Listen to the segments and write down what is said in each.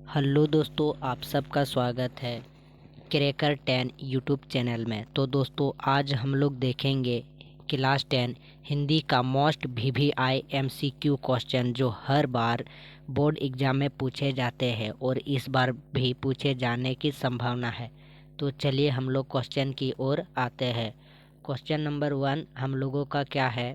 Hello दोस्तों, आप सबका स्वागत है क्रैकर 10 यूट्यूब चैनल में। तो दोस्तों, आज हम लोग देखेंगे क्लास 10 हिंदी का मोस्ट VVI MCQ क्वेश्चन जो हर बार बोर्ड एग्ज़ाम में पूछे जाते हैं और इस बार भी पूछे जाने की संभावना है। तो चलिए हम लोग क्वेश्चन की ओर आते हैं। क्वेश्चन नंबर 1 हम लोगों का क्या है,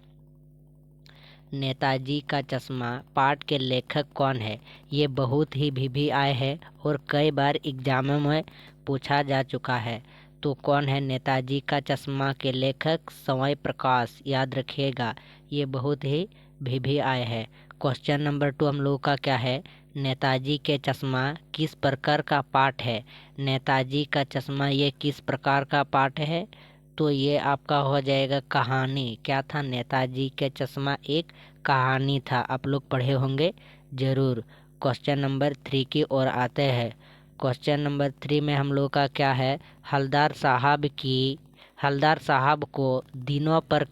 नेताजी का चश्मा पाठ के लेखक कौन है। ये बहुत ही VVI है और कई बार एग्जामों में पूछा जा चुका है। तो कौन है नेताजी का चश्मा के लेखक? स्वयं प्रकाश, याद रखिएगा, ये बहुत ही VVI है। क्वेश्चन नंबर 2 हम लोगों का क्या है, नेताजी के चश्मा किस प्रकार का पाठ है। नेताजी का चश्मा ये किस प्रकार का पाठ है? तो ये आपका हो जाएगा कहानी। क्या था? नेताजी के चश्मा एक कहानी था। आप लोग पढ़े होंगे ज़रूर। क्वेश्चन नंबर 3 की ओर आते हैं। क्वेश्चन नंबर 3 में हम लोग का क्या है, हलदार साहब को दिनों पर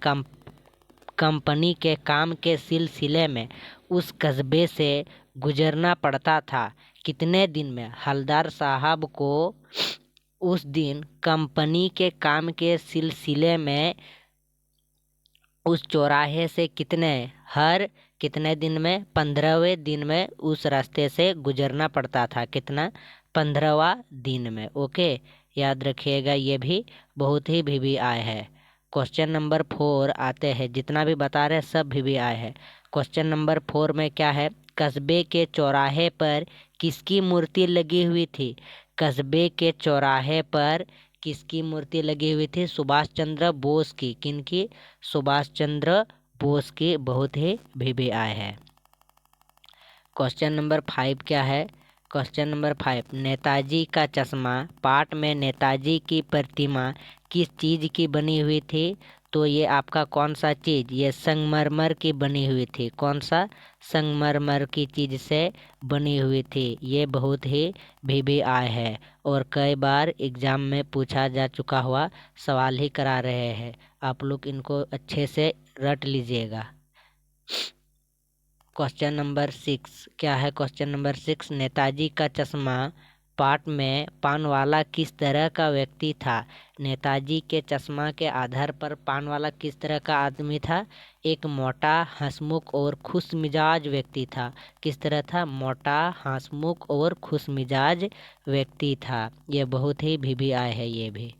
कंपनी के काम के सिलसिले में उस कस्बे से गुजरना पड़ता था। कितने दिन में? हलदार साहब को उस दिन कंपनी के काम के सिलसिले में उस चौराहे से हर कितने दिन में? 15वें दिन में उस रास्ते से गुजरना पड़ता था। कितना? 15वां दिन में। ओके, याद रखिएगा, ये भी बहुत ही VVI है। क्वेश्चन नंबर 4 आते हैं। जितना भी बता रहे सब VVI है। क्वेश्चन नंबर 4 में क्या है, कस्बे के चौराहे पर किसकी मूर्ति लगी हुई थी। कस्बे के चौराहे पर किसकी मूर्ति लगी हुई थी? सुभाष चंद्र बोस की। किनकी? सुभाष चंद्र बोस की। बहुत ही VVI है। क्वेश्चन नंबर 5 क्या है, क्वेश्चन नंबर 5 नेताजी का चश्मा पाठ में नेताजी की प्रतिमा किस चीज़ की बनी हुई थी। तो ये आपका कौन सा चीज़? ये संगमरमर की बनी हुई थी। कौन सा? संगमरमर की चीज़ से बनी हुई थी। ये बहुत ही VVI है और कई बार एग्ज़ाम में पूछा जा चुका हुआ सवाल ही करा रहे हैं। आप लोग इनको अच्छे से रट लीजिएगा। क्वेश्चन नंबर 6 क्या है, क्वेश्चन नंबर 6 नेताजी का चश्मा पाठ में पानवाला किस तरह का व्यक्ति था। नेताजी के चश्मा के आधार पर पानवाला किस तरह का आदमी था? एक मोटा, हंसमुख और खुश मिजाज व्यक्ति था। किस तरह था? मोटा, हंसमुख और खुश मिजाज व्यक्ति था। ये बहुत ही VVI है ये भी।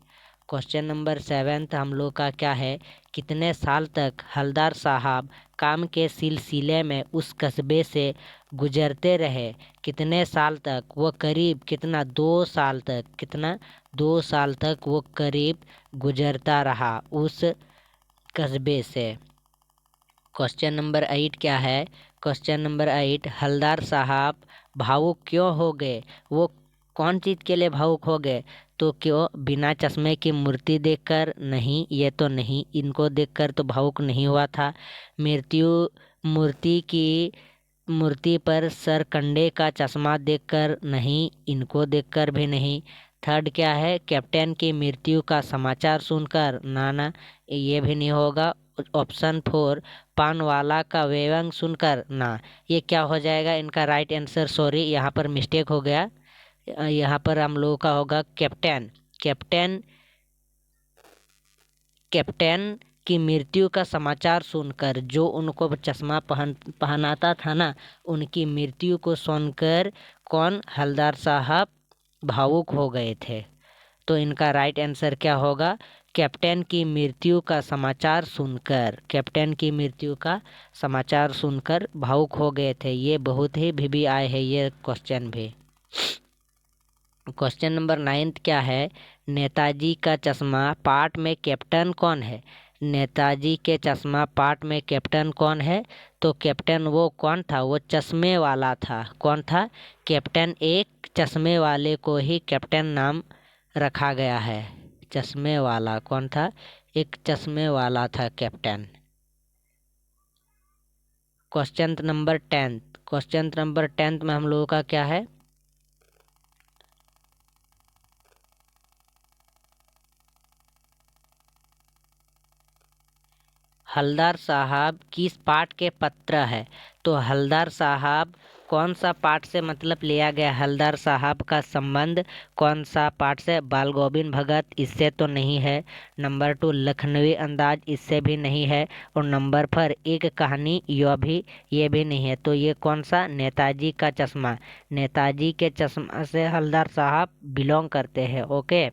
क्वेश्चन नंबर 7 हम लोग का क्या है, कितने साल तक हलदार साहब काम के सिलसिले में उस कस्बे से गुजरते रहे। कितने साल तक? वो करीब कितना? 2 साल तक। कितना? 2 साल तक वो करीब गुजरता रहा उस कस्बे से। क्वेश्चन नंबर 8 क्या है, क्वेश्चन नंबर 8 हलदार साहब भावुक क्यों हो गए। वो कौन चीज़ के लिए भावुक हो गए? तो क्यों? बिना चश्मे की मूर्ति देखकर? नहीं, ये तो नहीं, इनको देखकर तो भावुक नहीं हुआ था। मूर्ति पर सरकंडे का चश्मा देखकर? नहीं, इनको देखकर भी नहीं। थर्ड क्या है, कैप्टन की मृत्यु का समाचार सुनकर? ना, ये भी नहीं होगा। ऑप्शन 4 पानवाला का व्यंग सुनकर? ना, ये क्या हो जाएगा इनका राइट आंसर? सॉरी, यहाँ पर मिस्टेक हो गया। यहाँ पर हम लोगों का होगा कैप्टन। कैप्टन की मृत्यु का समाचार सुनकर, जो उनको चश्मा पहनाता था ना, उनकी मृत्यु को सुनकर कौन? हलदार साहब भावुक हो गए थे। तो इनका राइट आंसर क्या होगा? कैप्टन की मृत्यु का समाचार सुनकर। कैप्टन की मृत्यु का समाचार सुनकर भावुक हो गए थे। ये बहुत ही VVI है ये क्वेश्चन भी। क्वेश्चन नंबर 9 क्या है, नेताजी का चश्मा पाठ में कैप्टन कौन है। नेताजी के चश्मा पाठ में कैप्टन कौन है? तो कैप्टन वो कौन था? वो चश्मे वाला था। कौन था? कैप्टन। एक चश्मे वाले को ही कैप्टन नाम रखा गया है। चश्मे वाला कौन था? एक चश्मे वाला था कैप्टन। क्वेश्चन नंबर 10 में हम लोगों का क्या है, हलदार साहब किस पाठ के पत्र है। तो हलदार साहब कौन सा पाठ से मतलब लिया गया? हलदार साहब का संबंध कौन सा पाठ से? बाल गोविंद भगत, इससे तो नहीं है। नंबर 2 लखनवी अंदाज, इससे भी नहीं है। और नंबर 4 एक कहानी, ये भी नहीं है। तो ये कौन सा? नेताजी का चश्मा। नेताजी के चश्मा से हलदार साहब बिलोंग करते हैं। ओके।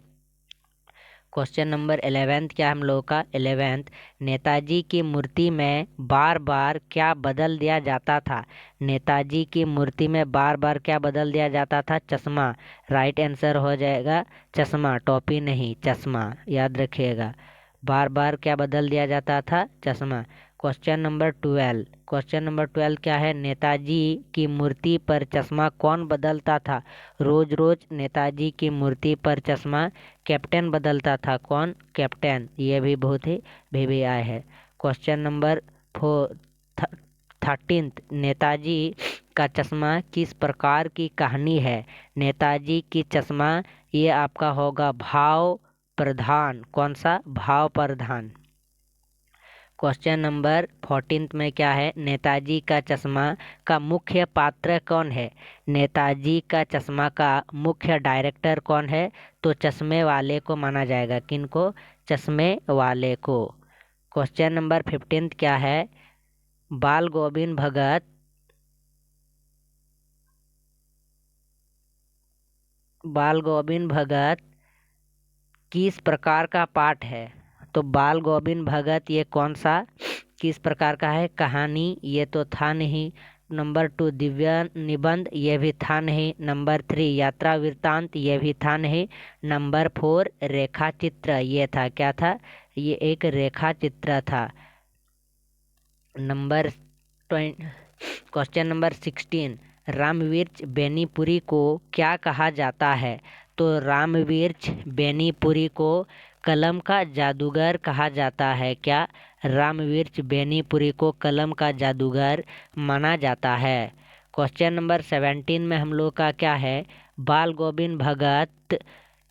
क्वेश्चन नंबर 11 क्या हम लोगों का? 11 नेताजी की मूर्ति में बार बार क्या बदल दिया जाता था? नेताजी की मूर्ति में बार बार क्या बदल दिया जाता था? चश्मा। राइट आंसर हो जाएगा चश्मा, टोपी नहीं, चश्मा, याद रखिएगा। बार बार क्या बदल दिया जाता था? चश्मा। क्वेश्चन नंबर 12 क्या है? नेताजी की मूर्ति पर चश्मा कौन बदलता था? रोज रोज नेताजी की मूर्ति पर चश्मा कैप्टन बदलता था। कौन? कैप्टन। ये भी बहुत ही भी आए है। क्वेश्चन नंबर 13 नेताजी का चश्मा किस प्रकार की कहानी है? नेताजी की चश्मा ये आपका होगा भाव प्रधान। कौन सा? भाव प्रधान। क्वेश्चन नंबर 14 में क्या है? नेताजी का चश्मा का मुख्य पात्र कौन है? नेताजी का चश्मा का मुख्य डायरेक्टर कौन है? तो चश्मे वाले को माना जाएगा। किनको? चश्मे वाले को। क्वेश्चन नंबर 15 क्या है? बाल गोविंद भगत किस प्रकार का पाठ है? तो बाल गोविंद भगत ये कौन सा किस प्रकार का है? कहानी, ये तो था नहीं। नंबर 2 दिव्य निबंध, ये भी था नहीं। नंबर 3 यात्रा वृत्तांत, ये भी था नहीं। नंबर 4 रेखा चित्र, ये था। क्या था? ये एक रेखा चित्र था। Number question number 16 Ramvir Benipuri को क्या कहा जाता है? तो रामवीर बेनीपुरी को कलम का जादूगर कहा जाता है। क्या? रामवीर बेनीपुरी को कलम का जादूगर माना जाता है। क्वेश्चन नंबर 17 में हम लोग का क्या है? बाल गोविंद भगत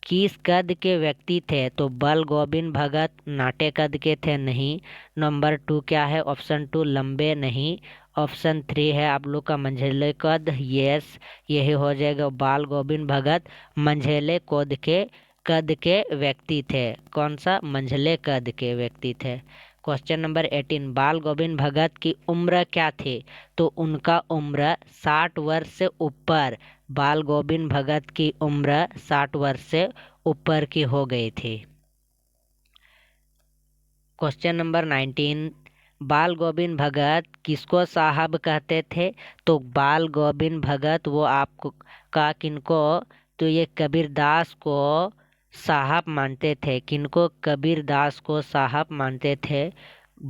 किस कद के व्यक्ति थे? तो बाल गोविंद भगत नाटे कद के थे, नहीं। नंबर 2 क्या है? ऑप्शन 2 लंबे, नहीं। ऑप्शन 3 है आप लोग का मंझले कद, यस, यही हो जाएगा। बाल गोविंद भगत मंझले कद के व्यक्ति थे। कौन सा? मंझले कद के व्यक्ति थे। क्वेश्चन नंबर 18 बाल गोविंद भगत की उम्र क्या थी? तो उनका उम्र 60 वर्ष से ऊपर, बाल गोविंद भगत की उम्र 60 वर्ष से ऊपर की हो गई थी। क्वेश्चन नंबर 19 बाल गोविंद भगत किसको साहब कहते थे? तो बाल गोविंद भगत वो आपको का किनको? तो ये कबीरदास को साहब मानते थे। किनको? कबीरदास को साहब मानते थे।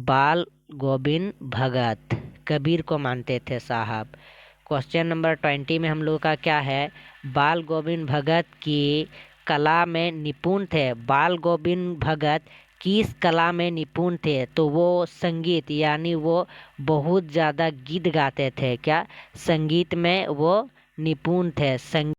बाल गोविंद भगत कबीर को मानते थे साहब। क्वेश्चन नंबर 20 में हम लोग का क्या है? बाल गोविंद भगत की कला में निपुण थे। बाल गोविंद भगत किस कला में निपुण थे? तो वो संगीत, यानी वो बहुत ज़्यादा गीत गाते थे। क्या? संगीत में वो निपुण थे।